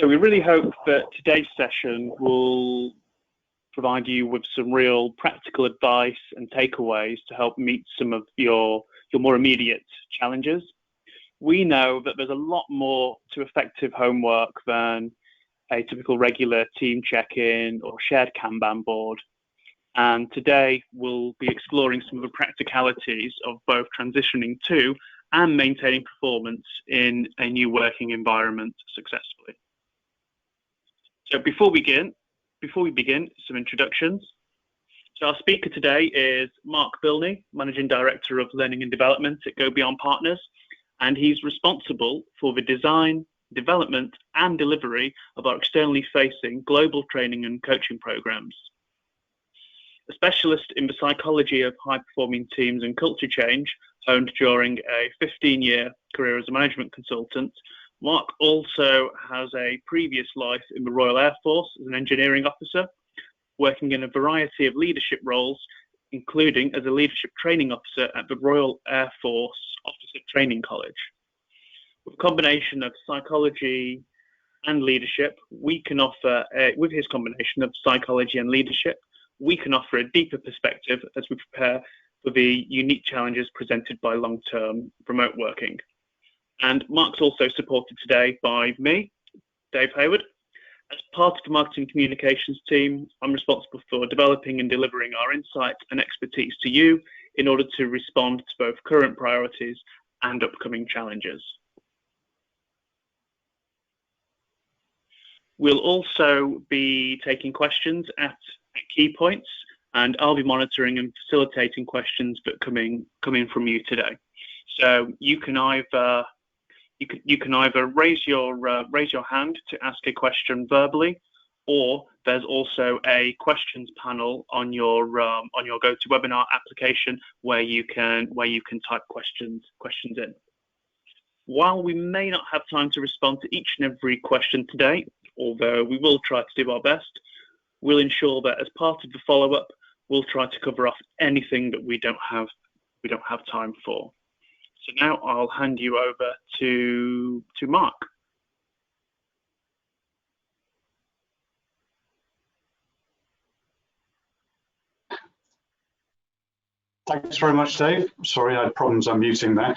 So we really hope that today's session will provide you with some real practical advice and takeaways to help meet some of your more immediate challenges. We know that there's a lot more to effective homework than a typical regular team check-in or shared kanban board. And today we'll be exploring some of the practicalities of both transitioning to and maintaining performance in a new working environment successfully. So before we begin, some introductions. So our speaker today is Mark Bilney, Managing Director of Learning and Development at Go Beyond Partners, and he's responsible for the design, development, and delivery of our externally facing global training and coaching programs. A specialist in the psychology of high-performing teams and culture change, honed during a 15-year career as a management consultant, Mark also has a previous life in the Royal Air Force as an engineering officer, working in a variety of leadership roles, including as a leadership training officer at the Royal Air Force Officer Training College. With a combination of psychology and leadership, we can offer, with his combination of psychology and leadership, we can offer a deeper perspective as we prepare for the unique challenges presented by long-term remote working. And Mark's also supported today by me, Dave Hayward. As part of the marketing communications team, I'm responsible for developing and delivering our insights and expertise to you in order to respond to both current priorities and upcoming challenges. We'll also be taking questions at key points, and I'll be monitoring and facilitating questions that come in from you today. So you can either raise your hand to ask a question verbally, or there's also a questions panel on your GoToWebinar application where you can type questions in. While we may not have time to respond to each and every question today, although we will try to do our best, we'll ensure that as part of the follow-up, we'll try to cover off anything that we don't have time for. So now I'll hand you over to Mark. Thanks very much, Dave. Sorry, I had problems unmuting there.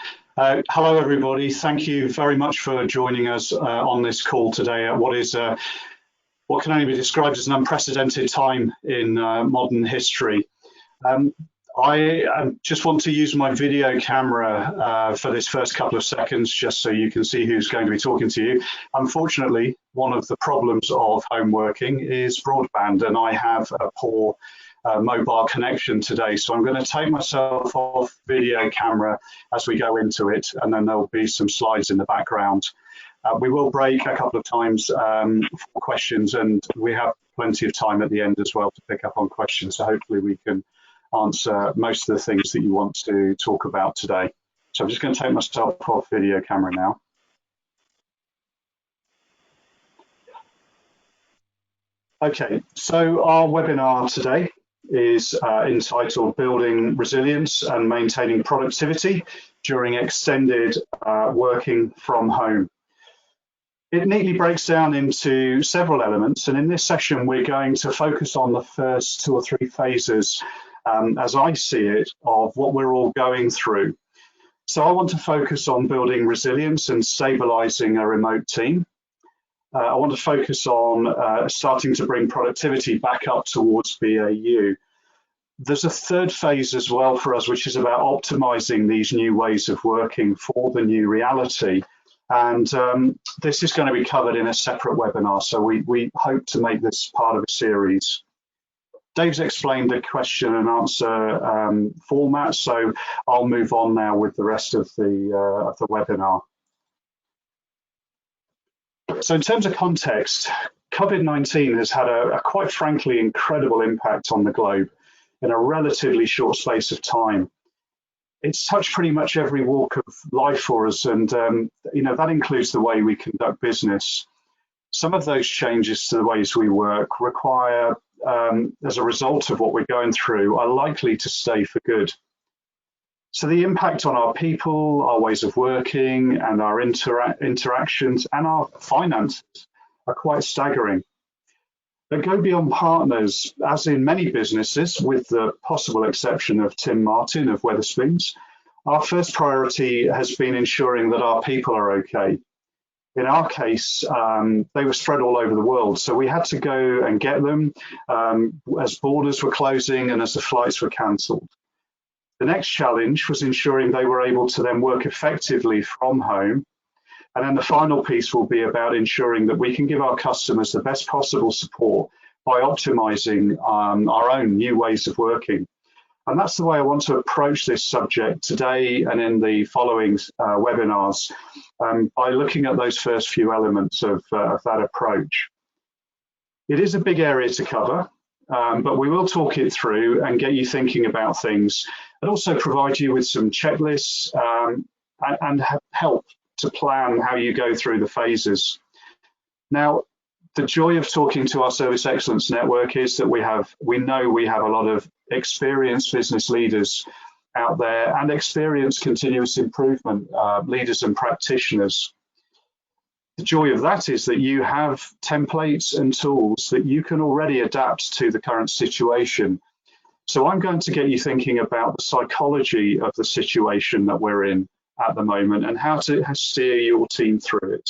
Hello, everybody. Thank you very much for joining us on this call today at what can only be described as an unprecedented time in modern history. I just want to use my video camera for this first couple of seconds, just so you can see who's going to be talking to you. Unfortunately, one of the problems of home working is broadband, and I have a poor mobile connection today. So I'm going to take myself off video camera as we go into it, and then there'll be some slides in the background. We will break a couple of times for questions, and we have plenty of time at the end as well to pick up on questions. So hopefully we can answer most of the things that you want to talk about today. So I'm just going to take myself off video camera now. Okay, so our webinar today is entitled Building Resilience and Maintaining Productivity During Extended Working from Home. It neatly breaks down into several elements, and in this session we're going to focus on the first 2 or 3 phases, as I see it, of what we're all going through. So I want to focus on building resilience and stabilizing a remote team. I want to focus on starting to bring productivity back up towards BAU. There's a third phase as well for us, which is about optimizing these new ways of working for the new reality. And this is going to be covered in a separate webinar, so we hope to make this part of a series. Dave's explained the question and answer format, so I'll move on now with the rest of the webinar. So in terms of context, COVID-19 has had a quite frankly incredible impact on the globe in a relatively short space of time. It's touched pretty much every walk of life for us, and that includes the way we conduct business. Some of those changes to the ways we work require, as a result of what we're going through, are likely to stay for good. So the impact on our people, our ways of working, and our interactions and our finances are quite staggering. That go beyond partners, as in many businesses, with the possible exception of Tim Martin of Wetherspoons, our first priority has been ensuring that our people are okay. In our case, they were spread all over the world, so we had to go and get them as borders were closing and as the flights were cancelled. The next challenge was ensuring they were able to then work effectively from home. And then the final piece will be about ensuring that we can give our customers the best possible support by optimizing our own new ways of working. And that's the way I want to approach this subject today and in the following webinars, by looking at those first few elements of that approach. It is a big area to cover, but we will talk it through and get you thinking about things, and also provide you with some checklists and help to plan how you go through the phases. Now, the joy of talking to our Service Excellence Network is that we know we have a lot of experienced business leaders out there and experienced continuous improvement leaders and practitioners. The joy of that is that you have templates and tools that you can already adapt to the current situation. So I'm going to get you thinking about the psychology of the situation that we're in at the moment and how to steer your team through it.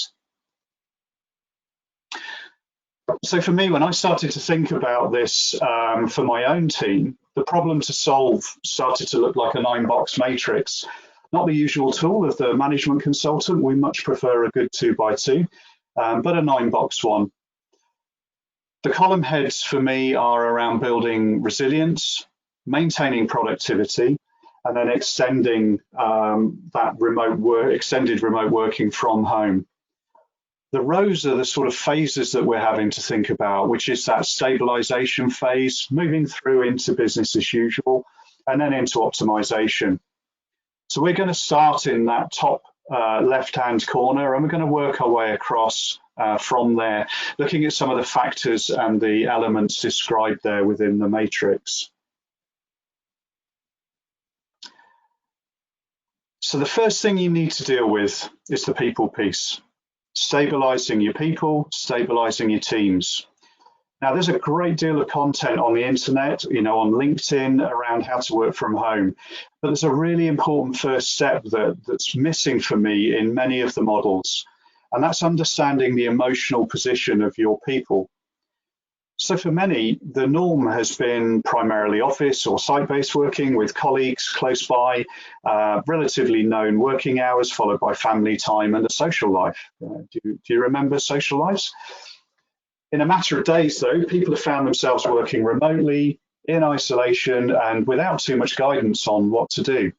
So for me, when I started to think about this for my own team, the problem to solve started to look like a 9-box matrix. Not the usual tool of the management consultant. We much prefer a good 2x2, but a 9-box one. The column heads for me are around building resilience, maintaining productivity, and then extending that extended remote working from home. The rows are the sort of phases that we're having to think about, which is that stabilization phase, moving through into business as usual, and then into optimization. So we're going to start in that top left-hand corner, and we're going to work our way across from there, looking at some of the factors and the elements described there within the matrix. So the first thing you need to deal with is the people piece. Stabilizing your people, stabilizing your teams. Now, there's a great deal of content on the internet, on LinkedIn around how to work from home. But there's a really important first step that's missing for me in many of the models, and that's understanding the emotional position of your people. So for many, the norm has been primarily office or site-based working with colleagues close by, relatively known working hours followed by family time and a social life. Do you remember social lives? In a matter of days, though, people have found themselves working remotely, in isolation, and without too much guidance on what to do.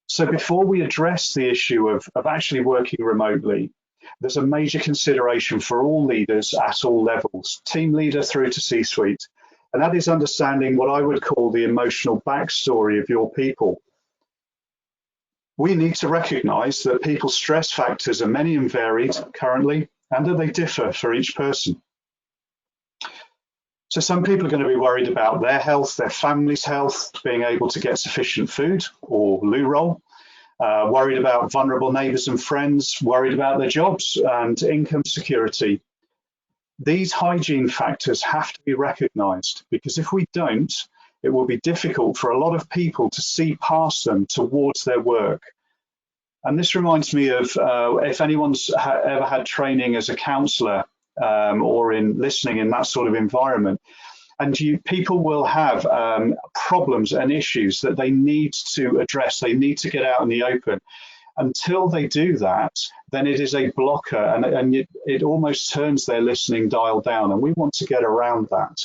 So before we address the issue of actually working remotely, there's a major consideration for all leaders at all levels, team leader through to C-suite, and that is understanding what I would call the emotional backstory of your people. We need to recognize that people's stress factors are many and varied currently, and that they differ for each person. So some people are going to be worried about their health, their family's health, being able to get sufficient food or loo roll. Worried about vulnerable neighbours and friends, worried about their jobs and income security. These hygiene factors have to be recognised, because if we don't, it will be difficult for a lot of people to see past them towards their work. And this reminds me of if anyone's ever had training as a counsellor or in listening in that sort of environment, and people will have problems and issues that they need to address. They need to get out in the open. Until they do that, then it is a blocker, and it almost turns their listening dial down. And we want to get around that.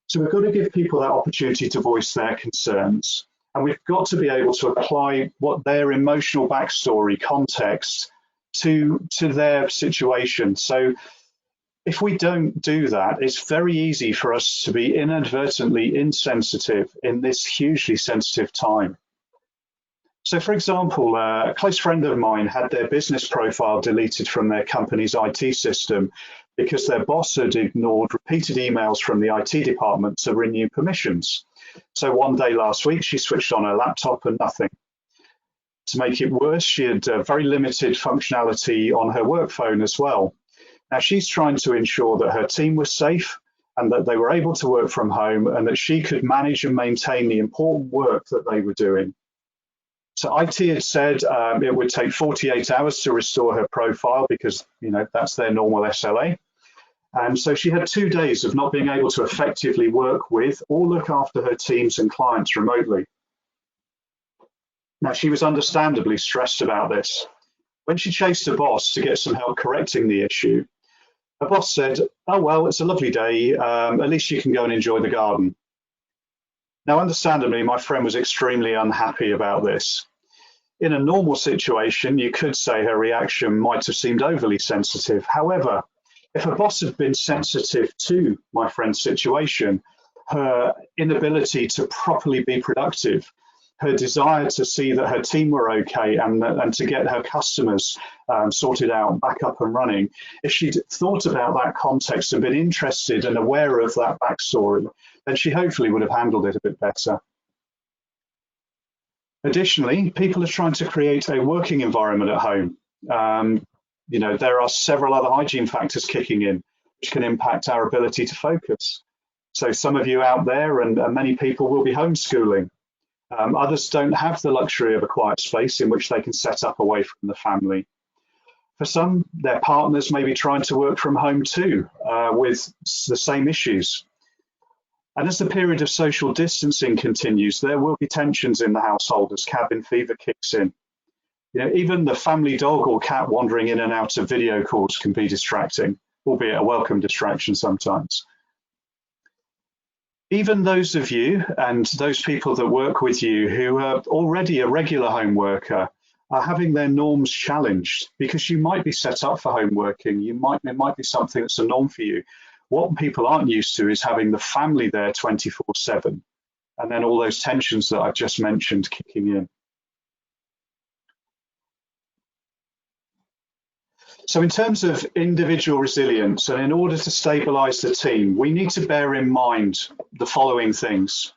So we've got to give people that opportunity to voice their concerns. And we've got to be able to apply what their emotional backstory context to their situation. So if we don't do that, it's very easy for us to be inadvertently insensitive in this hugely sensitive time. So for example, a close friend of mine had their business profile deleted from their company's IT system because their boss had ignored repeated emails from the IT department to renew permissions. So one day last week, she switched on her laptop and nothing. To make it worse, she had very limited functionality on her work phone as well. Now she's trying to ensure that her team was safe and that they were able to work from home and that she could manage and maintain the important work that they were doing. So IT had said it would take 48 hours to restore her profile because, that's their normal SLA. And so she had 2 days of not being able to effectively work with or look after her teams and clients remotely. Now, she was understandably stressed about this. When she chased her boss to get some help correcting the issue, her boss said, "Oh, well, it's a lovely day. At least you can go and enjoy the garden." Now, understandably, my friend was extremely unhappy about this. In a normal situation, you could say her reaction might have seemed overly sensitive. However, if her boss had been sensitive to my friend's situation, her inability to properly be productive, her desire to see that her team were okay and to get her customers sorted out, back up and running, if she'd thought about that context and been interested and aware of that backstory, then she hopefully would have handled it a bit better. Additionally, people are trying to create a working environment at home. There are several other hygiene factors kicking in, which can impact our ability to focus. So some of you out there and many people will be homeschooling. Others don't have the luxury of a quiet space in which they can set up away from the family. For some, their partners may be trying to work from home too, with the same issues. And as the period of social distancing continues, there will be tensions in the household as cabin fever kicks in. Even the family dog or cat wandering in and out of video calls can be distracting, albeit a welcome distraction sometimes. Even those of you and those people that work with you who are already a regular home worker are having their norms challenged because you might be set up for home working. It might be something that's a norm for you. What people aren't used to is having the family there 24/7, and then all those tensions that I've just mentioned kicking in. So in terms of individual resilience, and in order to stabilize the team, we need to bear in mind the following things.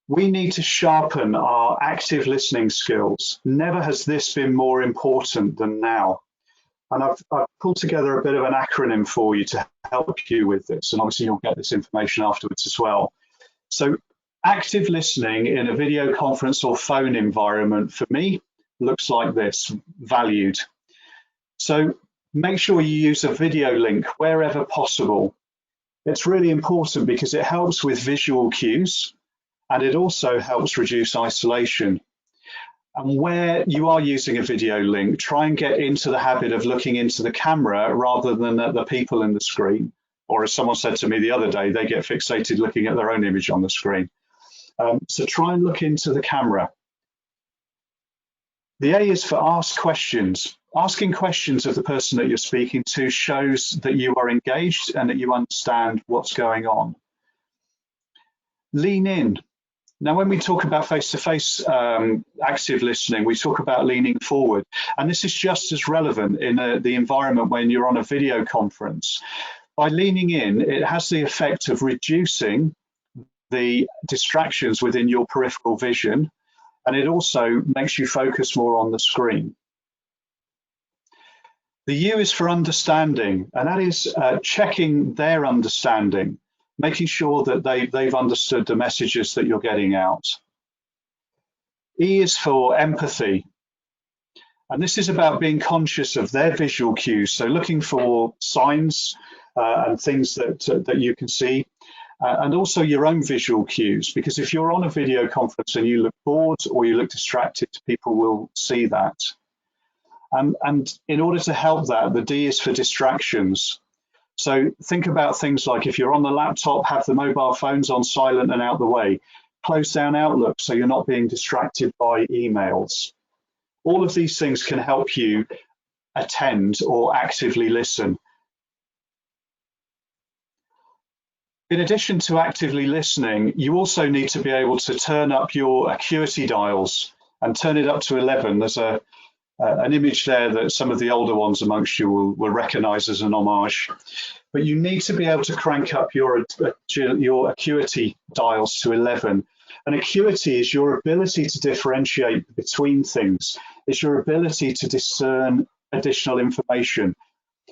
We need to sharpen our active listening skills. Never has this been more important than now. And I've pulled together a bit of an acronym for you to help you with this. And obviously you'll get this information afterwards as well. So active listening in a video conference or phone environment for me looks like this: valued. So make sure you use a video link wherever possible. It's really important because it helps with visual cues and it also helps reduce isolation. And where you are using a video link, try and get into the habit of looking into the camera rather than at the people in the screen. Or as someone said to me the other day, they get fixated looking at their own image on the screen. So try and look into the camera. The A is for ask questions. Asking questions of the person that you're speaking to shows that you are engaged and that you understand what's going on. Lean in. Now, when we talk about face-to-face active listening, we talk about leaning forward. And this is just as relevant in the environment when you're on a video conference. By leaning in, it has the effect of reducing the distractions within your peripheral vision, and it also makes you focus more on the screen. The U is for understanding, and that is checking their understanding, making sure that they've understood the messages that you're getting out. E is for empathy, and this is about being conscious of their visual cues, so looking for signs and things that you can see, and also your own visual cues, because if you're on a video conference and you look bored or you look distracted, people will see that. And in order to help that, the D is for distractions. So think about things like if you're on the laptop, have the mobile phones on silent and out the way. Close down Outlook so you're not being distracted by emails. All of these things can help you attend or actively listen. In addition to actively listening, you also need to be able to turn up your acuity dials and turn it up to 11. There's an image there that some of the older ones amongst you will recognize as an homage. But you need to be able to crank up your acuity dials to 11. And acuity is your ability to differentiate between things. It's your ability to discern additional information.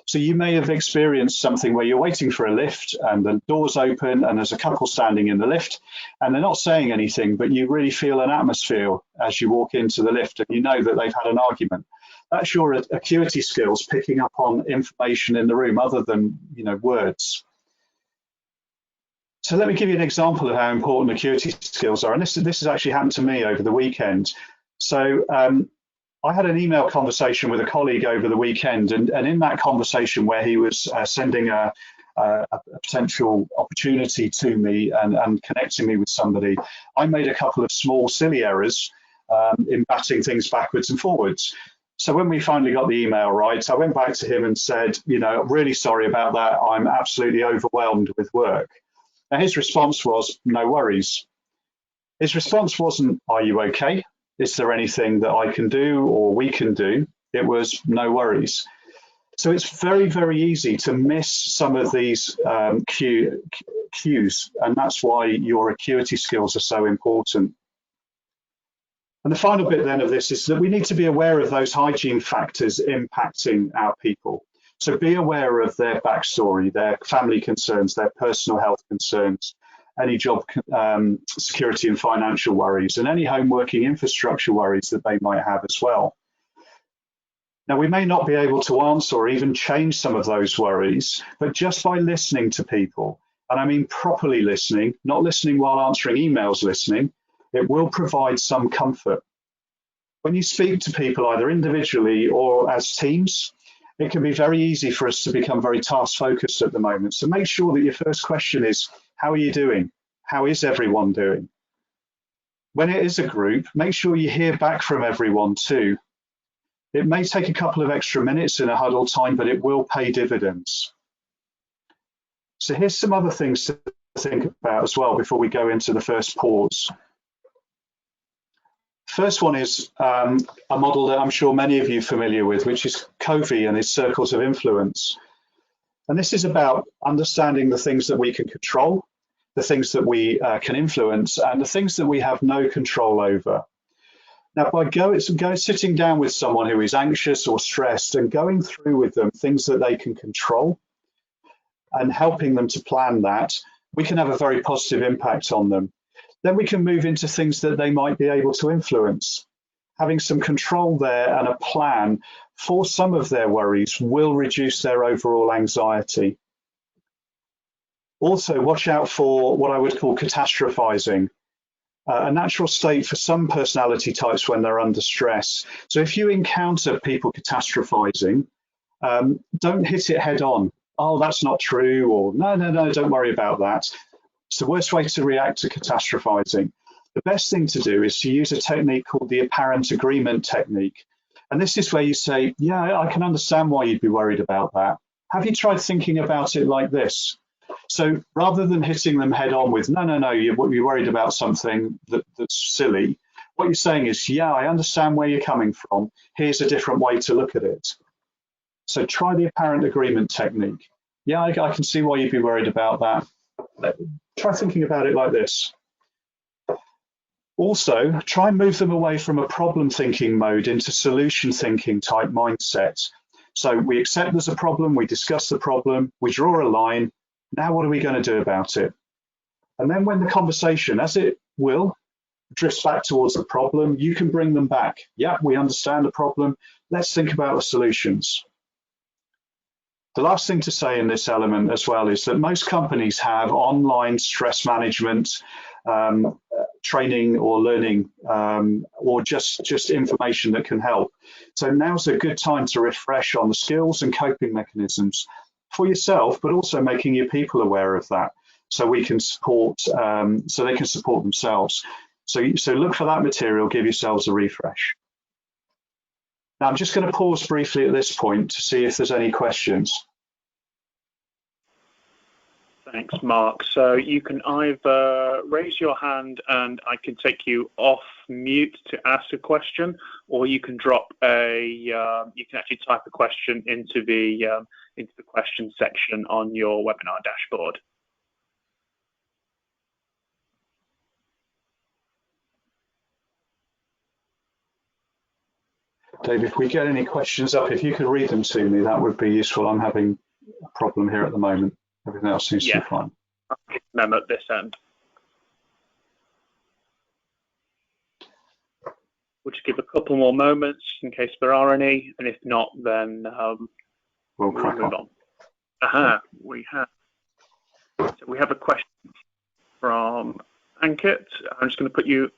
So you may have experienced something where you're waiting for a lift and the door's open and there's a couple standing in the lift and they're not saying anything, but you really feel an atmosphere as you walk into the lift and you know that they've had an argument. That's your acuity skills, picking up on information in the room other than, words. So let me give you an example of how important acuity skills are. And this has actually happened to me over the weekend. So I had an email conversation with a colleague over the weekend, and in that conversation where he was sending a potential opportunity to me and connecting me with somebody, I made a couple of small silly errors in batting things backwards and forwards. So when we finally got the email right, I went back to him and said, really sorry about that. I'm absolutely overwhelmed with work. Now his response was, no worries. His response wasn't, are you okay? Is there anything that I can do or we can do? It was, no worries. So it's very, very easy to miss some of these cues, and that's why your acuity skills are so important. And the final bit then of this is that we need to be aware of those hygiene factors impacting our people. So be aware of their backstory, their family concerns, their personal health concerns, any job security and financial worries, and any home working infrastructure worries that they might have as well. Now, we may not be able to answer or even change some of those worries, but just by listening to people, and I mean properly listening, not listening while answering emails, listening, it will provide some comfort. When you speak to people either individually or as teams, it can be very easy for us to become very task focused at the moment. So make sure that your first question is, how are you doing? How is everyone doing? When it is a group, make sure you hear back from everyone too. It may take a couple of extra minutes in a huddle time, but it will pay dividends. So here's some other things to think about as well before we go into the first pause. First one is a model that I'm sure many of you are familiar with, which is Covey and his circles of influence. And this is about understanding the things that we can control, the things that we can influence, and the things that we have no control over. Now, by sitting down with someone who is anxious or stressed and going through with them things that they can control and helping them to plan that, we can have a very positive impact on them. Then we can move into things that they might be able to influence. Having some control there and a plan for some of their worries will reduce their overall anxiety. Also, watch out for what I would call catastrophizing, a natural state for some personality types when they're under stress. So if you encounter people catastrophizing, don't hit it head on. Oh, that's not true, or no, don't worry about that. It's the worst way to react to catastrophizing. The best thing to do is to use a technique called the apparent agreement technique. And this is where you say, yeah, I can understand why you'd be worried about that. Have you tried thinking about it like this? So rather than hitting them head on with, no, you're worried about something that's silly, what you're saying is, yeah, I understand where you're coming from. Here's a different way to look at it. So try the apparent agreement technique. Yeah, I can see why you'd be worried about that. Try thinking about it like this. Also, try and move them away from a problem thinking mode into solution thinking type mindset. So we accept there's a problem, we discuss the problem, we draw a line. Now what are we going to do about it? And then when the conversation, as it will, drifts back towards the problem, you can bring them back. Yeah, we understand the problem. Let's think about the solutions. The last thing to say in this element as well is that most companies have online stress management training or learning or just information that can help. So now's a good time to refresh on the skills and coping mechanisms for yourself, but also making your people aware of that so we can support, so they can support themselves. So look for that material, give yourselves a refresh. Now, I'm just going to pause briefly at this point to see if there's any questions. Thanks, Mark. So you can either raise your hand and I can take you off mute to ask a question, or you can drop you can actually type a question into the question section on your webinar dashboard. Dave, if we get any questions up, if you could read them to me, that would be useful. I'm having a problem here at the moment. Everything else seems to be fine. I'll keep them at this end. We'll just give a couple more moments in case there are any, and if not, then we'll crack move on. We have a question from Ankit. I'm just going to put you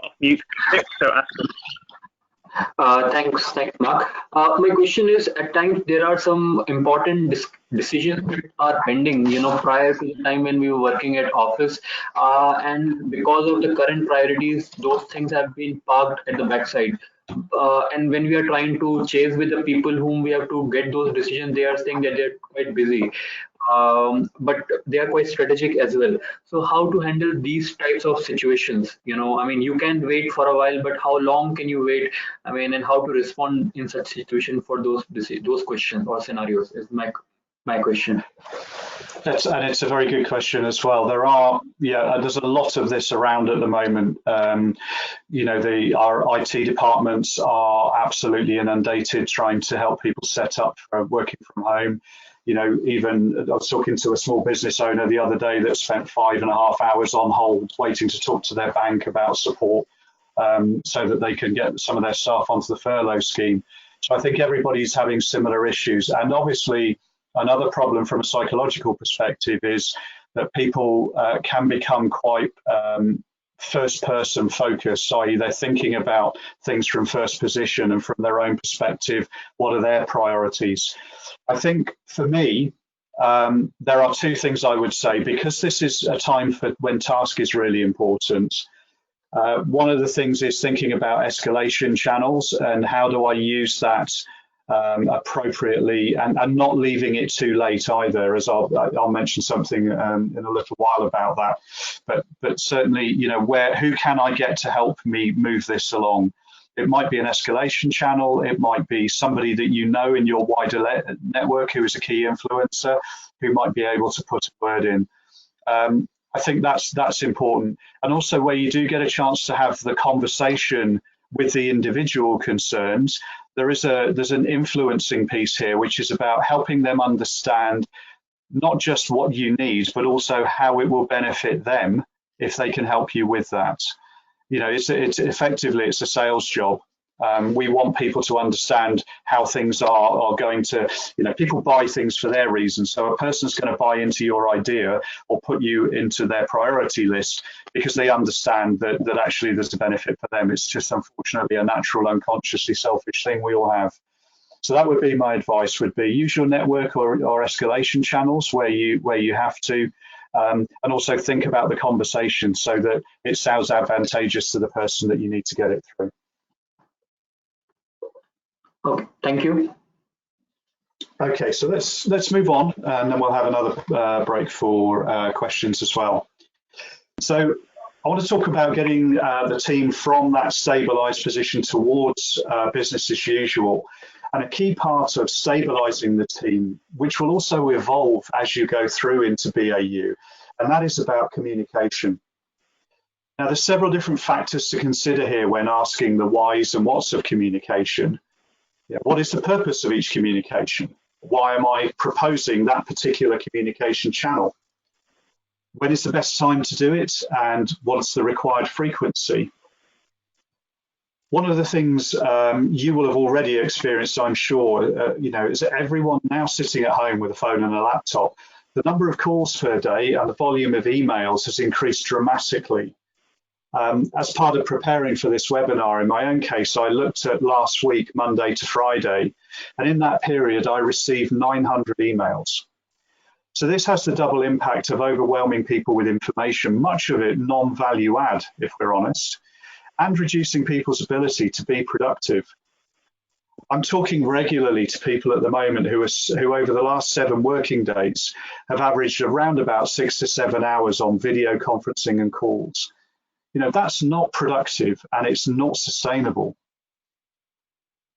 off mute, so ask them. Thanks, Mark. My question is, at times there are some important decisions that are pending, prior to the time when we were working at office, and because of the current priorities, those things have been parked at the backside. And when we are trying to chase with the people whom we have to get those decisions, they are saying that they're quite busy. But they are quite strategic as well. So how to handle these types of situations? You can wait for a while, but how long can you wait? And how to respond in such situation for those questions or scenarios is my question. And it's a very good question as well. There's a lot of this around at the moment. Our IT departments are absolutely inundated trying to help people set up for working from home. Even I was talking to a small business owner the other day that spent 5.5 hours on hold waiting to talk to their bank about support so that they can get some of their staff onto the furlough scheme. So I think everybody's having similar issues. And obviously, another problem from a psychological perspective is that people can become quite first person focused, i.e. they're thinking about things from first position and from their own perspective, what are their priorities? I think for me, there are two things I would say, because this is a time when task is really important. One of the things is thinking about escalation channels and how do I use that appropriately and not leaving it too late either, as I'll mention something in a little while about that. But certainly, who can I get to help me move this along? It might be an escalation channel. It might be somebody that you know in your wider network who is a key influencer who might be able to put a word in. I think that's important. And also where you do get a chance to have the conversation with the individual concerned, there's an influencing piece here, which is about helping them understand not just what you need, but also how it will benefit them if they can help you with that. It's effectively a sales job. We want people to understand how things are going to, people buy things for their reasons. So a person's going to buy into your idea or put you into their priority list because they understand that actually there's a benefit for them. It's just unfortunately a natural, unconsciously selfish thing we all have. So that would be my advice, would be use your network or escalation channels where you have to. And also think about the conversation so that it sounds advantageous to the person that you need to get it through. Okay, thank you. Okay, so let's move on, and then we'll have another break for questions as well. So I want to talk about getting the team from that stabilized position towards business as usual. And a key part of stabilizing the team, which will also evolve as you go through into BAU, and that is about communication. Now, there's several different factors to consider here when asking the whys and whats of communication. What is the purpose of each communication? Why am I proposing that particular communication channel? When is the best time to do it? And what's the required frequency? One of the things you will have already experienced, I'm sure, is that everyone now sitting at home with a phone and a laptop, the number of calls per day and the volume of emails has increased dramatically. As part of preparing for this webinar, in my own case, I looked at last week, Monday to Friday, and in that period, I received 900 emails. So this has the double impact of overwhelming people with information, much of it non-value add, if we're honest, and reducing people's ability to be productive. I'm talking regularly to people at the moment who over the last 7 working days have averaged around about 6 to 7 hours on video conferencing and calls. That's not productive and it's not sustainable.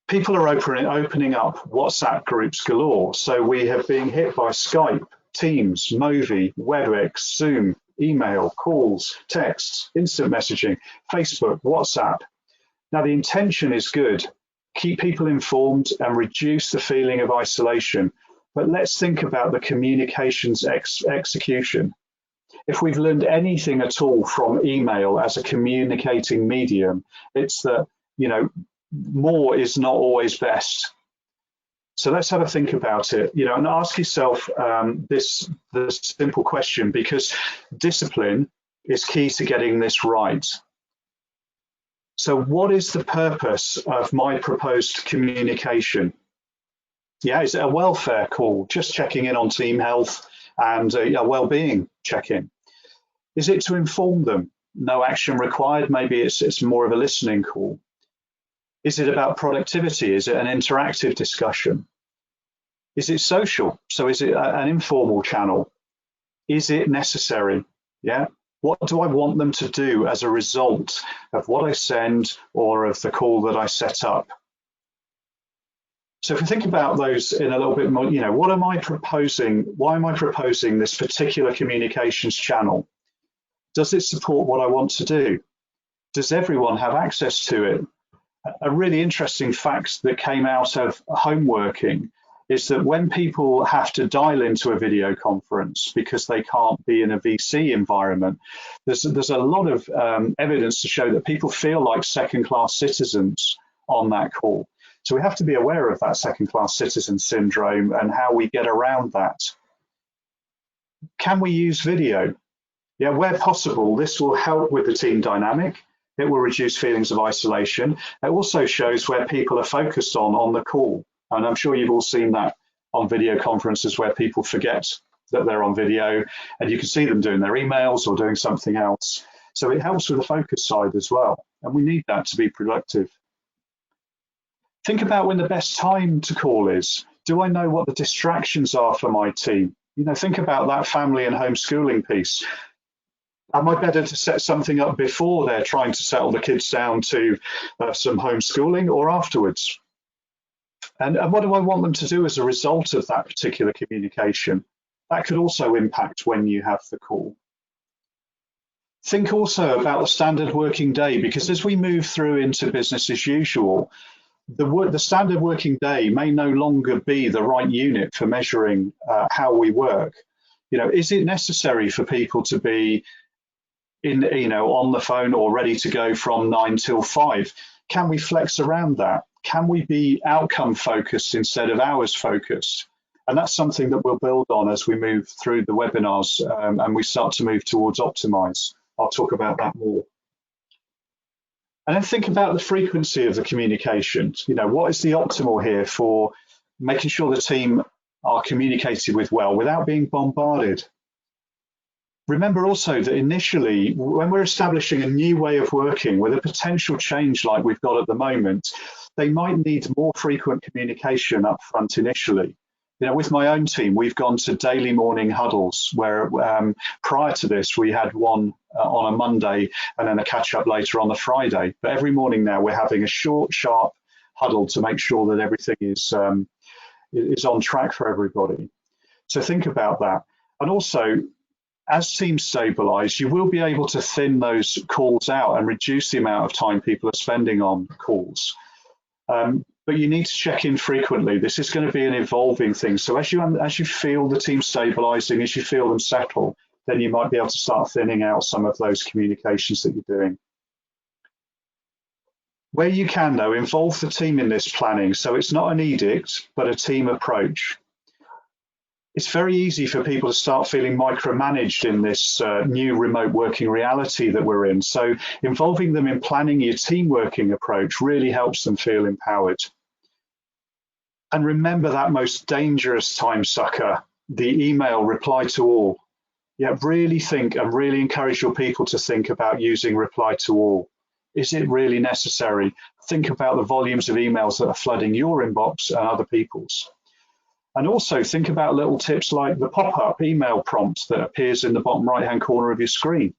People are opening up WhatsApp groups galore. So we have been hit by Skype, Teams, Movi, WebEx, Zoom, email, calls, texts, instant messaging, Facebook, WhatsApp. Now, the intention is good. Keep people informed and reduce the feeling of isolation. But let's think about the communications execution. If we've learned anything at all from email as a communicating medium, it's that, more is not always best. So let's have a think about it, and ask yourself this simple question, because discipline is key to getting this right. So what is the purpose of my proposed communication? Yeah, is it a welfare call, just checking in on team health and a well-being check-in? Is it to inform them? No action required, maybe it's more of a listening call. Is it about productivity? Is it an interactive discussion? Is it social? So is it an informal channel? Is it necessary? Yeah. What do I want them to do as a result of what I send or of the call that I set up? So if we think about those in a little bit more, what am I proposing? Why am I proposing this particular communications channel? Does it support what I want to do? Does everyone have access to it? A really interesting fact that came out of home working is that when people have to dial into a video conference because they can't be in a VC environment, there's a lot of evidence to show that people feel like second-class citizens on that call. So we have to be aware of that second-class citizen syndrome and how we get around that. Can we use video? Yeah, where possible, this will help with the team dynamic. It will reduce feelings of isolation. It also shows where people are focused on the call. And I'm sure you've all seen that on video conferences where people forget that they're on video and you can see them doing their emails or doing something else. So it helps with the focus side as well. And we need that to be productive. Think about when the best time to call is. Do I know what the distractions are for my team? Think about that family and homeschooling piece. Am I better to set something up before they're trying to settle the kids down to some homeschooling or afterwards? And what do I want them to do as a result of that particular communication? That could also impact when you have the call. Think also about the standard working day, because as we move through into business as usual, the standard working day may no longer be the right unit for measuring how we work. Is it necessary for people to be on the phone or ready to go from 9 till 5? Can we flex around that? Can we be outcome focused instead of hours focused? And that's something that we'll build on as we move through the webinars and we start to move towards optimize. I'll talk about that more. And then think about the frequency of the communications. What is the optimal here for making sure the team are communicated with well without being bombarded? Remember also that initially, when we're establishing a new way of working with a potential change like we've got at the moment, they might need more frequent communication up front initially. With my own team, we've gone to daily morning huddles where prior to this, we had one on a Monday and then a catch up later on the Friday. But every morning now we're having a short, sharp huddle to make sure that everything is on track for everybody. So think about that. And also, as teams stabilize, you will be able to thin those calls out and reduce the amount of time people are spending on calls. But you need to check in frequently. This is going to be an evolving thing. So as you feel the team stabilizing, as you feel them settle, then you might be able to start thinning out some of those communications that you're doing. Where you can, though, involve the team in this planning. So it's not an edict, but a team approach. It's very easy for people to start feeling micromanaged in this new remote working reality that we're in. So involving them in planning your team working approach really helps them feel empowered. And remember that most dangerous time sucker, the email reply to all. Yeah, really think and really encourage your people to think about using reply to all. Is it really necessary? Think about the volumes of emails that are flooding your inbox and other people's. And also think about little tips like the pop-up email prompt that appears in the bottom right-hand corner of your screen.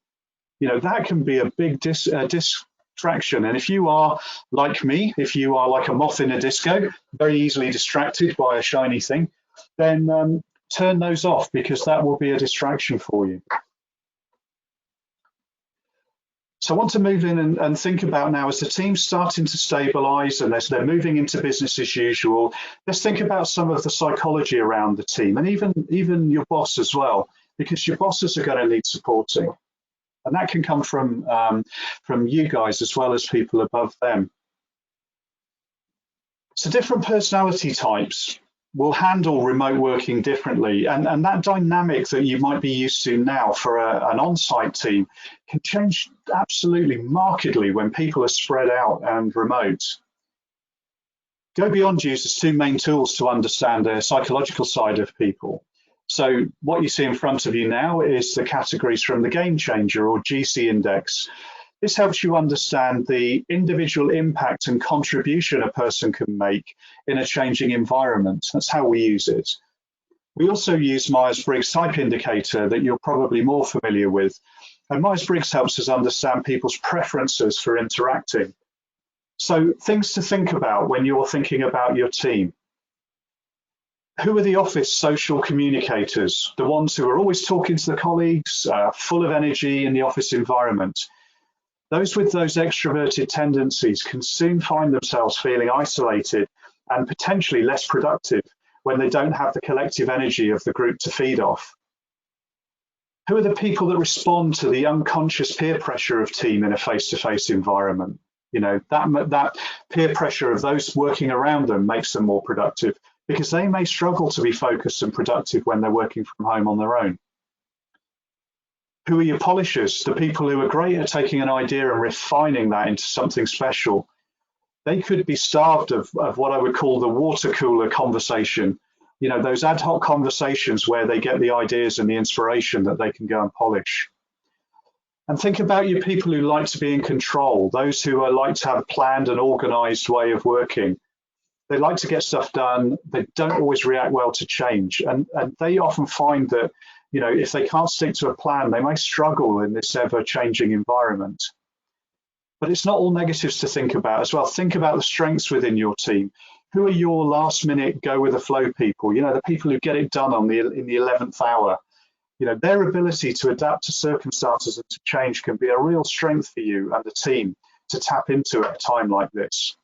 That can be a big distraction. And if you are like me, if you are like a moth in a disco, very easily distracted by a shiny thing, then turn those off because that will be a distraction for you. So I want to move in and think about now, as the team's starting to stabilize and as they're moving into business as usual, let's think about some of the psychology around the team, and even your boss as well, because your bosses are going to need supporting. And that can come from you guys as well as people above them. So different personality types will handle remote working differently. And that dynamic that you might be used to now for an on-site team can change absolutely markedly when people are spread out and remote. Go Beyond uses two main tools to understand the psychological side of people. So what you see in front of you now is the categories from the Game Changer or GC Index. This helps you understand the individual impact and contribution a person can make in a changing environment. That's how we use it. We also use Myers-Briggs Type Indicator that you're probably more familiar with. And Myers-Briggs helps us understand people's preferences for interacting. So things to think about when you're thinking about your team. Who are the office social communicators? The ones who are always talking to the colleagues, full of energy in the office environment. Those with those extroverted tendencies can soon find themselves feeling isolated and potentially less productive when they don't have the collective energy of the group to feed off. Who are the people that respond to the unconscious peer pressure of team in a face-to-face environment? You know, that peer pressure of those working around them makes them more productive because they may struggle to be focused and productive when they're working from home on their own. Who are your polishers? The people who are great at taking an idea and refining that into something special. They could be starved of what I would call the water cooler conversation. You know, those ad hoc conversations where they get the ideas and the inspiration that they can go and polish. And think about your people who like to be in control, those who like to have a planned and organized way of working. They like to get stuff done. They don't always react well to change. And they often find that, you know, if they can't stick to a plan, they may struggle in this ever-changing environment. But it's not all negatives to think about as well. Think about the strengths within your team. Who are your last-minute go-with-the-flow people? You know, the people who get it done in the 11th hour. You know, their ability to adapt to circumstances and to change can be a real strength for you and the team to tap into at a time like this.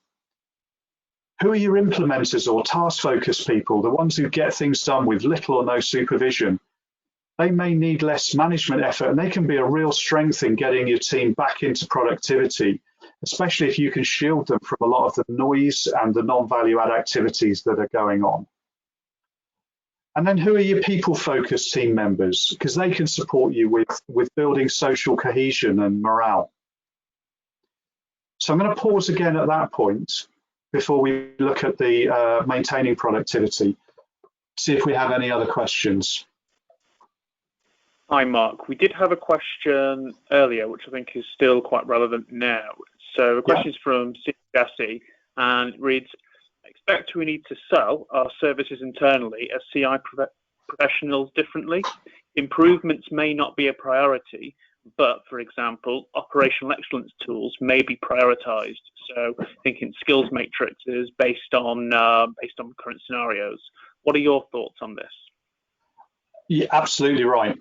Who are your implementers or task-focused people, the ones who get things done with little or no supervision? They may need less management effort and they can be a real strength in getting your team back into productivity, especially if you can shield them from a lot of the noise and the non-value add activities that are going on. And then who are your people-focused team members? Because they can support you with building social cohesion and morale. So I'm going to pause again at that point before we look at the maintaining productivity, see if we have any other questions. Hi, Mark. We did have a question earlier, which I think is still quite relevant now. So the question is from Jesse, and it reads, expect we need to sell our services internally as CI professionals differently. Improvements may not be a priority, but for example, operational excellence tools may be prioritized. So thinking skills matrices based on current scenarios. What are your thoughts on this? Yeah, absolutely right.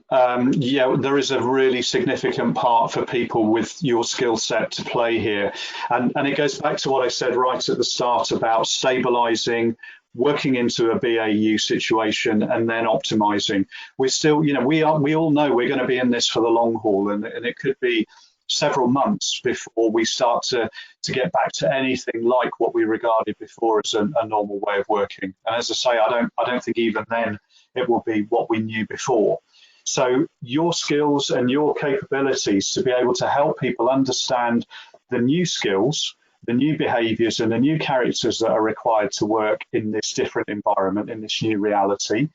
Yeah, there is a really significant part for people with your skill set to play here. And it goes back to what I said right at the start about stabilizing, working into a BAU situation and then optimizing. We're still, you know, we all know we're going to be in this for the long haul, and it could be several months before we start to get back to anything like what we regarded before as a normal way of working. And as I say, I don't think even then it will be what we knew before. So your skills and your capabilities to be able to help people understand the new skills, the new behaviors and the new characters that are required to work in this different environment, in this new reality.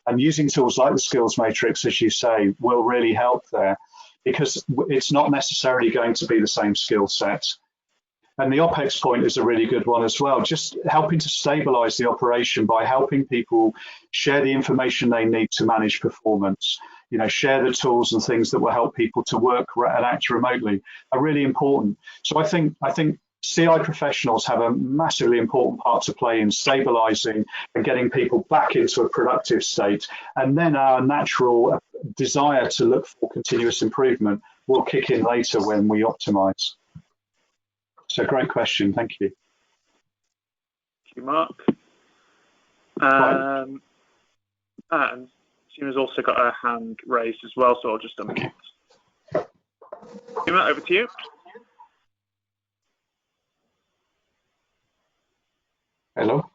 And using tools like the skills matrix, as you say, will really help there, because it's not necessarily going to be the same skill set. And the OPEX point is a really good one as well, just helping to stabilize the operation by helping people share the information they need to manage performance, you know, share the tools and things that will help people to work and act remotely are really important. So I think CI professionals have a massively important part to play in stabilizing and getting people back into a productive state. And then our natural desire to look for continuous improvement will kick in later when we optimize. So great question, thank you. Thank you, Mark. And Tina's also got her hand raised as well, so I'll just unmute. Tina, over to you. Hello.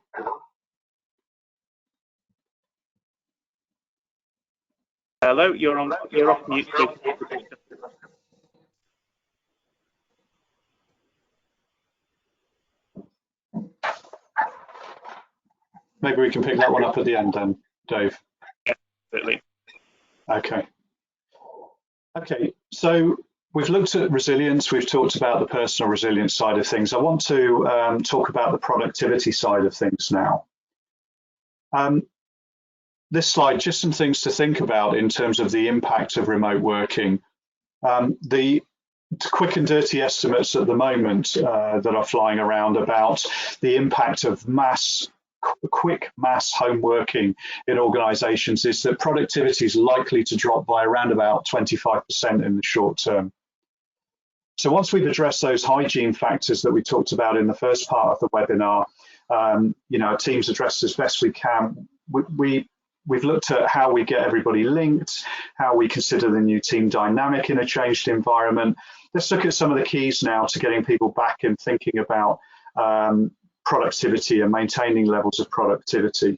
Hello, you're off mute, please. Maybe we can pick that one up at the end then, Dave. Yeah, absolutely. Okay. Okay, so we've looked at resilience, we've talked about the personal resilience side of things. I want to talk about the productivity side of things now. This slide, just some things to think about in terms of the impact of remote working. The quick and dirty estimates at the moment that are flying around about the impact of quick mass home working in organizations is that productivity is likely to drop by around about 25% in the short term. So once we've addressed those hygiene factors that we talked about in the first part of the webinar, our teams addressed as best we can. We've looked at how we get everybody linked, how we consider the new team dynamic in a changed environment. Let's look at some of the keys now to getting people back and thinking about productivity and maintaining levels of productivity.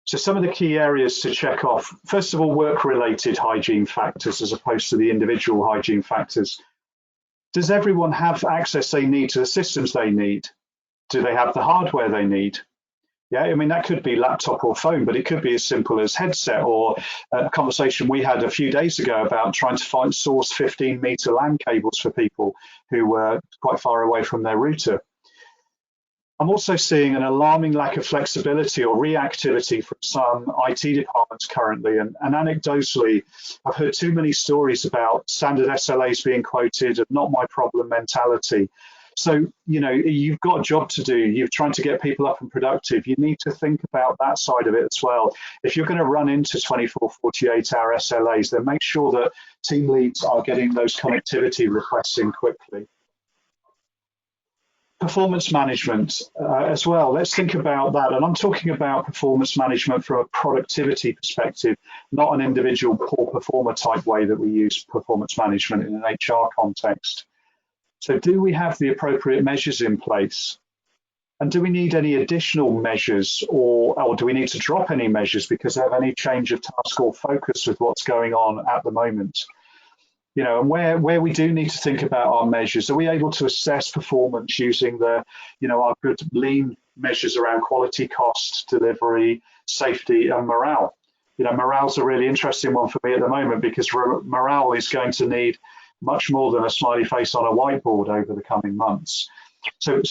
So some of the key areas to check off, first of all, work-related hygiene factors as opposed to the individual hygiene factors. Does everyone have access they need to the systems they need? Do they have the hardware they need? Yeah, I mean, that could be laptop or phone, but it could be as simple as headset, or a conversation we had a few days ago about trying to source 15-meter LAN cables for people who were quite far away from their router. I'm also seeing an alarming lack of flexibility or reactivity from some IT departments currently. And anecdotally, I've heard too many stories about standard SLAs being quoted and not my problem mentality. So, you've got a job to do. You're trying to get people up and productive. You need to think about that side of it as well. If you're going to run into 24, 48-hour SLAs, then make sure that team leads are getting those connectivity requests in quickly. Performance management as well. Let's think about that. And I'm talking about performance management from a productivity perspective, not an individual poor performer type way that we use performance management in an HR context. So do we have the appropriate measures in place? And do we need any additional measures, or do we need to drop any measures because of any change of task or focus with what's going on at the moment? And where we do need to think about our measures, are we able to assess performance using our good lean measures around quality, cost, delivery, safety, and morale? Morale's a really interesting one for me at the moment because morale is going to need much more than a smiley face on a whiteboard over the coming months. So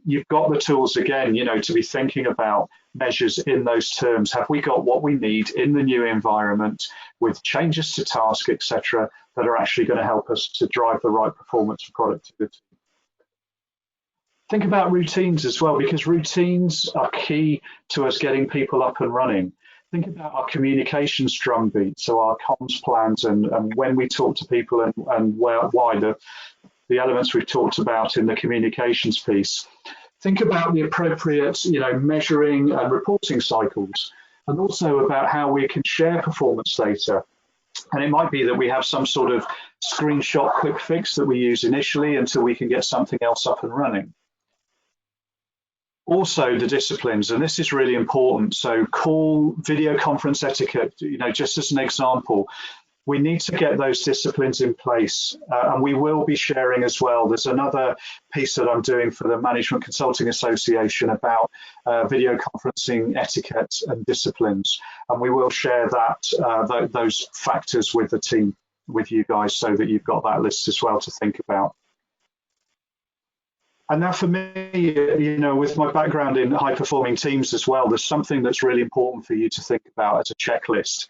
you've got the tools again, to be thinking about measures in those terms. Have we got what we need in the new environment with changes to task, etc., that are actually going to help us to drive the right performance and productivity? Think about routines as well, because routines are key to us getting people up and running. Think about our communications drumbeat, so our comms plans and when we talk to people and why the elements we've talked about in the communications piece. Think about the appropriate, measuring and reporting cycles, and also about how we can share performance data. And it might be that we have some sort of screenshot quick fix that we use initially until we can get something else up and running. Also the disciplines, and this is really important. So call, video conference etiquette, just as an example, we need to get those disciplines in place, and we will be sharing as well. There's another piece that I'm doing for the Management Consulting Association about video conferencing etiquette and disciplines, and we will share that those factors with the team, with you guys, so that you've got that list as well to think about. And now for me, with my background in high-performing teams as well, there's something that's really important for you to think about as a checklist.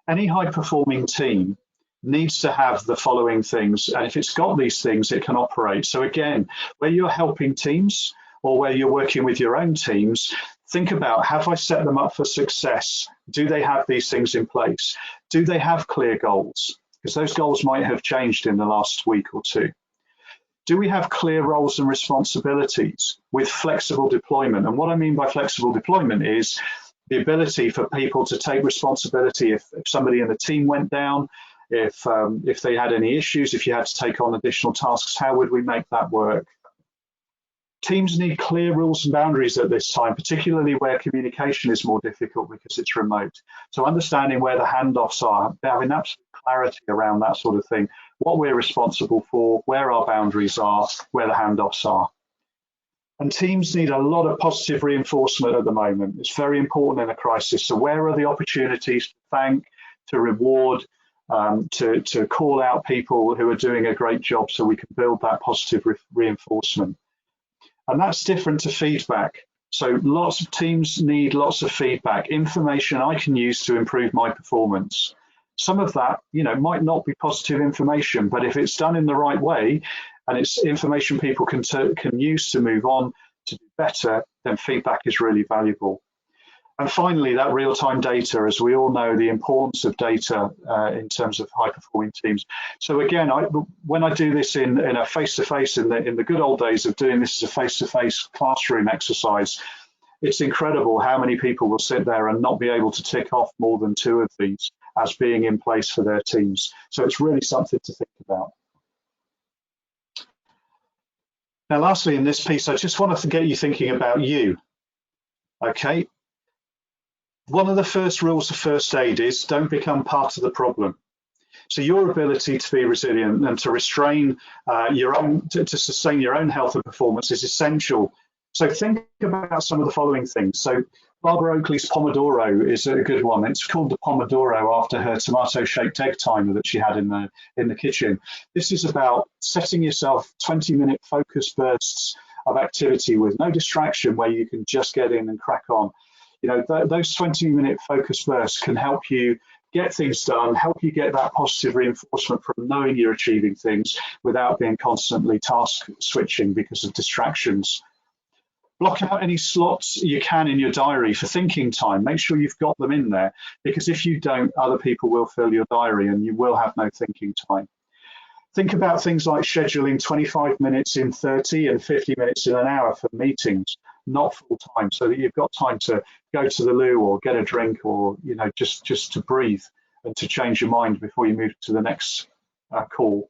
Any high-performing team needs to have the following things, and if it's got these things, it can operate. So again, where you're helping teams or where you're working with your own teams, think about, have I set them up for success? Do they have these things in place? Do they have clear goals? because those goals might have changed in the last week or two. Do we have clear roles and responsibilities with flexible deployment? And what I mean by flexible deployment is the ability for people to take responsibility if somebody in the team went down, if they had any issues, if you had to take on additional tasks, how would we make that work? Teams need clear rules and boundaries at this time, particularly where communication is more difficult because it's remote. So understanding where the handoffs are, having absolute clarity around that sort of thing, what we're responsible for, where our boundaries are, where the handoffs are. And teams need a lot of positive reinforcement at the moment. It's very important in a crisis. So where are the opportunities to thank, to reward, to call out people who are doing a great job so we can build that positive reinforcement? And that's different to feedback. So lots of teams need lots of feedback, information I can use to improve my performance. Some of that, might not be positive information, but if it's done in the right way and it's information people can use to move on to do better, then feedback is really valuable. And finally, that real-time data, as we all know, the importance of data in terms of high-performing teams. So again, when I do this in a face-to-face, in the good old days of doing this as a face-to-face classroom exercise, it's incredible how many people will sit there and not be able to tick off more than 2 of these as being in place for their teams. So it's really something to think about. Now, lastly, in this piece, I just wanted to get you thinking about you. Okay. One of the first rules of first aid is don't become part of the problem. So your ability to be resilient and to restrain to sustain your own health and performance is essential. So think about some of the following things. So Barbara Oakley's Pomodoro is a good one. It's called the Pomodoro after her tomato-shaped egg timer that she had in the kitchen. This is about setting yourself 20-minute focus bursts of activity with no distraction where you can just get in and crack on. Those 20-minute focus bursts can help you get things done, help you get that positive reinforcement from knowing you're achieving things without being constantly task switching because of distractions. Block out any slots you can in your diary for thinking time. Make sure you've got them in there, because if you don't, other people will fill your diary and you will have no thinking time. Think about things like scheduling 25 minutes in 30 and 50 minutes in an hour for meetings, not full time, so that you've got time to go to the loo or get a drink or just to breathe and to change your mind before you move to the next call.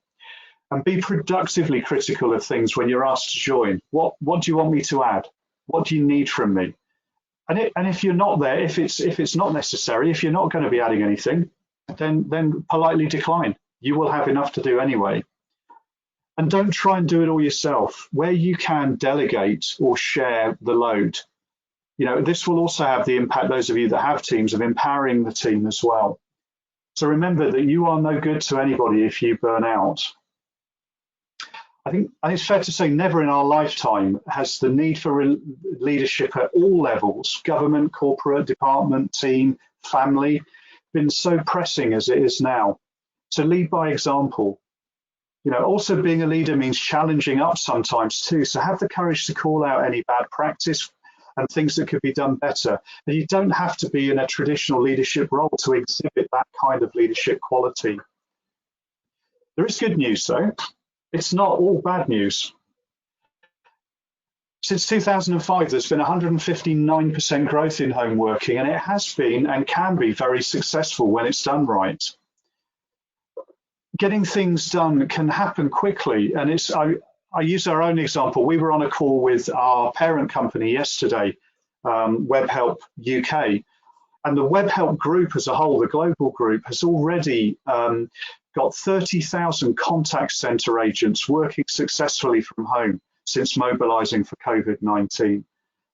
And be productively critical of things when you're asked to join. What do you want me to add? What do you need from me? And if you're not there, if it's not necessary, if you're not going to be adding anything, then politely decline. You will have enough to do anyway. And don't try and do it all yourself. Where you can, delegate or share the load. This will also have the impact, those of you that have teams, of empowering the team as well. So remember that you are no good to anybody if you burn out. I think it's fair to say never in our lifetime has the need for leadership at all levels, government, corporate, department, team, family, been so pressing as it is now. So lead by example. Also being a leader means challenging up sometimes too. So have the courage to call out any bad practice and things that could be done better. And you don't have to be in a traditional leadership role to exhibit that kind of leadership quality. There is good news though. It's not all bad news. Since 2005, there's been 159% growth in home working, and it has been and can be very successful when it's done right. Getting things done can happen quickly, and I use our own example. We were on a call with our parent company yesterday, WebHelp UK, and the WebHelp group as a whole, the global group, has already got 30,000 contact center agents working successfully from home since mobilizing for COVID-19.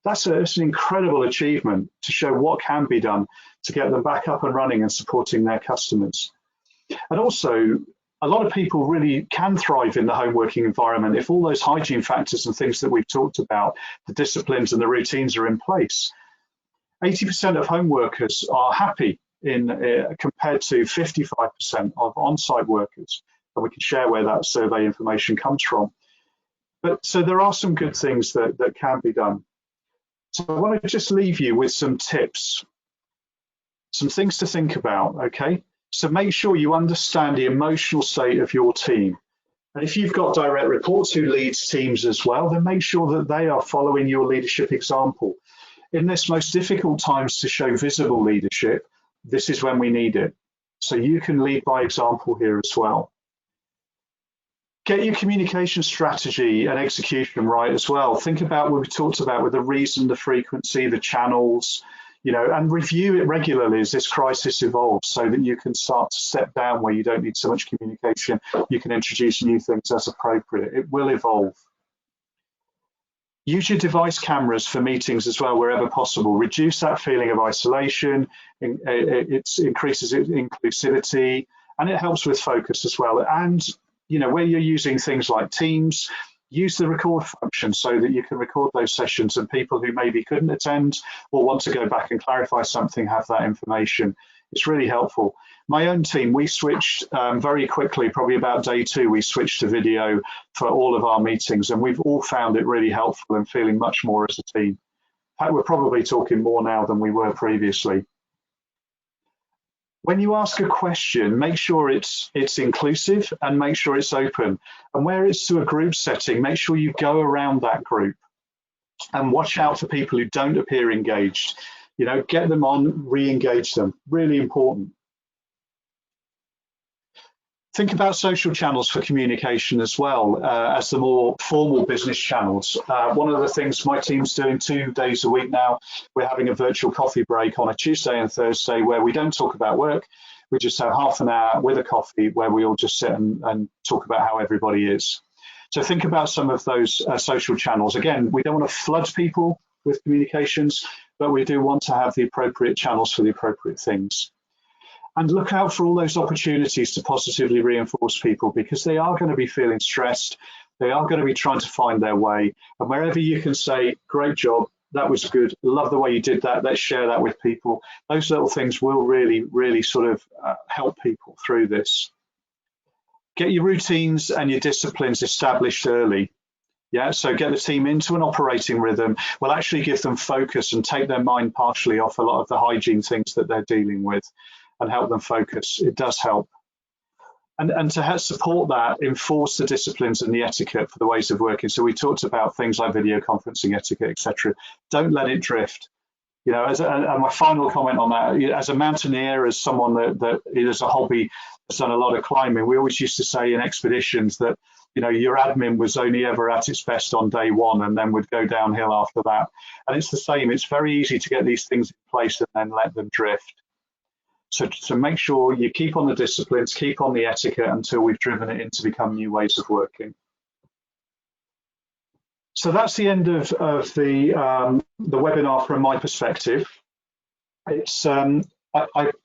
That's an incredible achievement to show what can be done to get them back up and running and supporting their customers. And also, a lot of people really can thrive in the home working environment if all those hygiene factors and things that we've talked about, the disciplines and the routines are in place. 80% of home workers are happy compared to 55% of on-site workers. And we can share where that survey information comes from. But so there are some good things that can be done. So I want to just leave you with some tips, some things to think about, okay? So make sure you understand the emotional state of your team. And if you've got direct reports who leads teams as well, then make sure that they are following your leadership example. In this most difficult times to show visible leadership, this is when we need it. So you can lead by example here as well. Get your communication strategy and execution right as well. Think about what we talked about with the reason, the frequency, the channels, and review it regularly as this crisis evolves so that you can start to step down where you don't need so much communication. You can introduce new things as appropriate. It will evolve. Use your device cameras for meetings as well, wherever possible. Reduce that feeling of isolation. It increases inclusivity, and it helps with focus as well. And where you're using things like Teams, use the record function so that you can record those sessions, and people who maybe couldn't attend or want to go back and clarify something have that information. It's really helpful. My own team, we switched very quickly, probably about day 2, we switched to video for all of our meetings, and we've all found it really helpful and feeling much more as a team. In fact, we're probably talking more now than we were previously. When you ask a question, make sure it's inclusive and make sure it's open. And where it's to a group setting, make sure you go around that group and watch out for people who don't appear engaged. Get them on, re-engage them. Really important. Think about social channels for communication as well as the more formal business channels. One of the things my team's doing 2 days a week now, we're having a virtual coffee break on a Tuesday and Thursday where we don't talk about work. We just have half an hour with a coffee where we all just sit and talk about how everybody is. So think about some of those social channels. Again, we don't want to flood people with communications, but we do want to have the appropriate channels for the appropriate things. And look out for all those opportunities to positively reinforce people, because they are going to be feeling stressed. They are going to be trying to find their way. And wherever you can say, great job, that was good, love the way you did that, let's share that with people. Those little things will really, really sort of help people through this. Get your routines and your disciplines established early. Yeah, so get the team into an operating rhythm. Will actually give them focus and take their mind partially off a lot of the hygiene things that they're dealing with, and help them focus. It does help. And to help support that, enforce the disciplines and the etiquette for the ways of working. So we talked about things like video conferencing etiquette, etc. Don't let it drift. And my final comment on that, as a mountaineer, as someone that is a hobby, has done a lot of climbing, we always used to say in expeditions that, your admin was only ever at its best on day 1 and then would go downhill after that. And it's the same. It's very easy to get these things in place and then let them drift. So make sure you keep on the disciplines, keep on the etiquette until we've driven it in to become new ways of working. So that's the end of the webinar from my perspective. It's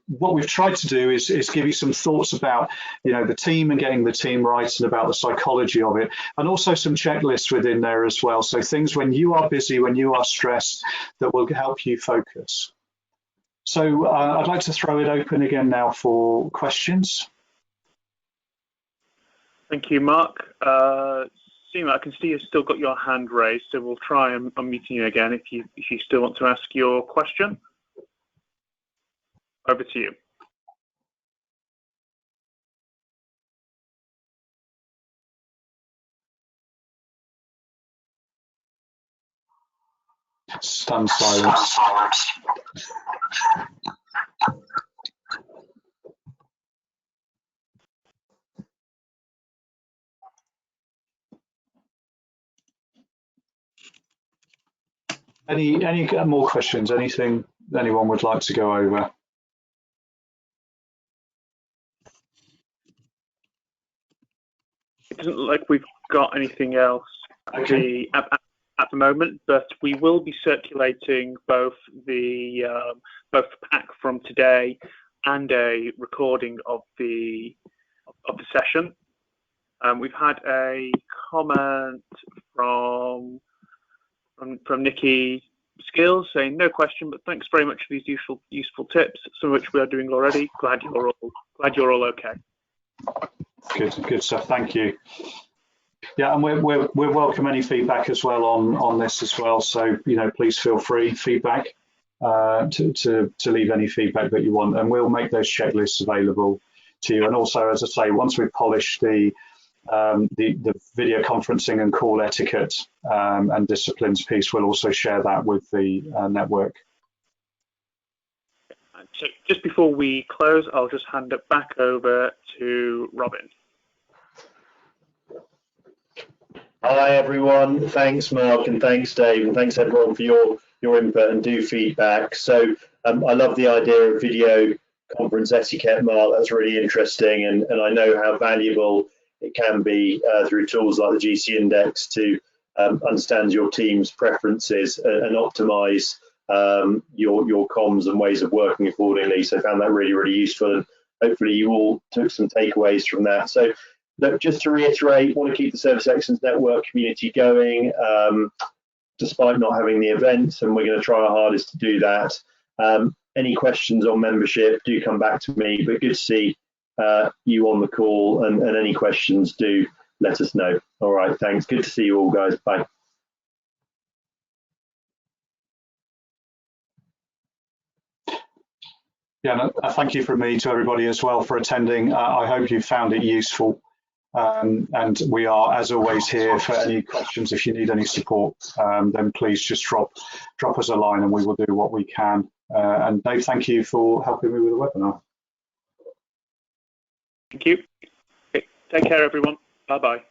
what we've tried to do is give you some thoughts about the team and getting the team right, and about the psychology of it, and also some checklists within there as well. So things when you are busy, when you are stressed, that will help you focus. So I'd like to throw it open again now for questions. Thank you, Mark. Seema, I can see you've still got your hand raised, so we'll try unmuting you again if you still want to ask your question. Over to you. Stunned silence. Any more questions? Anything anyone would like to go over? It doesn't look like we've got anything else at the moment, but we will be circulating both the pack from today and a recording of the session. We've had a comment from Nikki Skills saying no question, but thanks very much for these useful tips, some of which we are doing already. Glad you're all okay. Good stuff. Thank you. Yeah, and we're welcome any feedback as well on this as well. So please feel free feedback. to leave any feedback that you want, and we'll make those checklists available to you. And also, as I say, once we've polished the video conferencing and call etiquette and disciplines piece, we'll also share that with the network. So just before we close, I'll just hand it back over to Robin. Hi everyone, thanks Mark and thanks Dave, and thanks everyone for your input and feedback. So I love the idea of video conference etiquette, Mark. That's really interesting, and I know how valuable it can be through tools like the GC Index to understand your team's preferences and optimize your comms and ways of working accordingly. So I found that really, really useful, and hopefully you all took some takeaways from that. So look, just to reiterate, want to keep the Service Excellence Network community going despite not having the event, and we're going to try our hardest to do that. Any questions on membership, do come back to me, but good to see you on the call, and any questions, do let us know. All right, thanks. Good to see you all, guys. Bye. Yeah, thank you from me to everybody as well for attending. I hope you found it useful. And we are, as always, here for any questions. If you need any support, then please just drop us a line and we will do what we can. And Dave, thank you for helping me with the webinar. Thank you. Okay, take care, everyone. Bye-bye.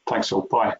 Thanks all. Bye.